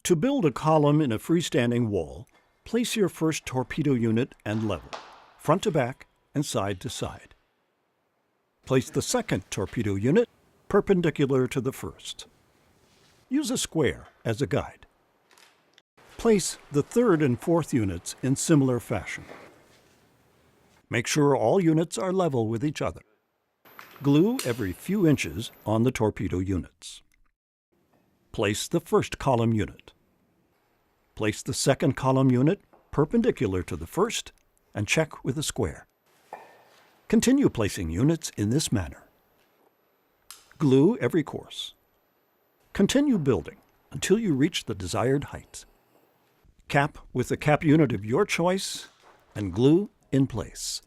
To build a column in a freestanding wall, place your first torpedo unit and level, front to back and side to side. Place the second torpedo unit perpendicular to the first. Use a square as a guide. Place the third and fourth units in similar fashion. Make sure all units are level with each other. Glue every few inches on the torpedo units. Place the first column unit. Place the second column unit perpendicular to the first and check with a square. Continue placing units in this manner. Glue every course. Continue building until you reach the desired height. Cap with the cap unit of your choice and glue in place.